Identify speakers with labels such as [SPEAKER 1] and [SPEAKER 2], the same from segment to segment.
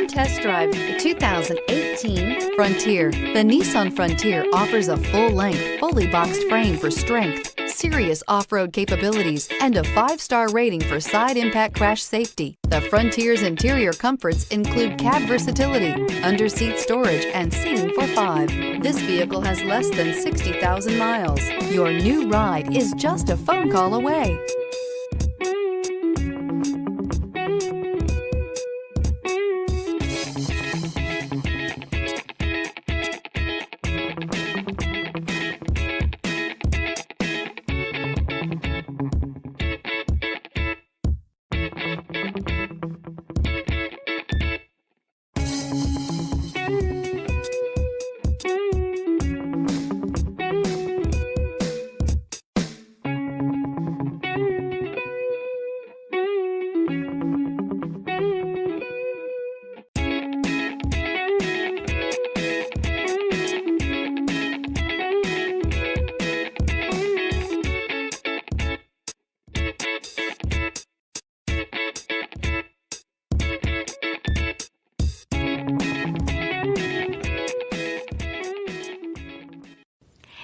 [SPEAKER 1] Come test drive the 2018 Frontier. The Nissan Frontier offers a full-length, fully boxed frame for strength, serious off-road capabilities, and a 5-star rating for side impact crash safety. The Frontier's interior comforts include cab versatility, under-seat storage, and seating for 5. This vehicle has less than 60,000 miles. Your new ride is just a phone call away.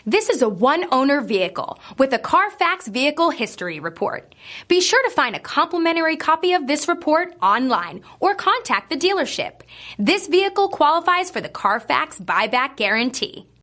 [SPEAKER 2] This is a one-owner vehicle with a Carfax Vehicle History Report. Be sure to find a complimentary copy of this report online or contact the dealership. This vehicle qualifies for the Carfax Buyback Guarantee.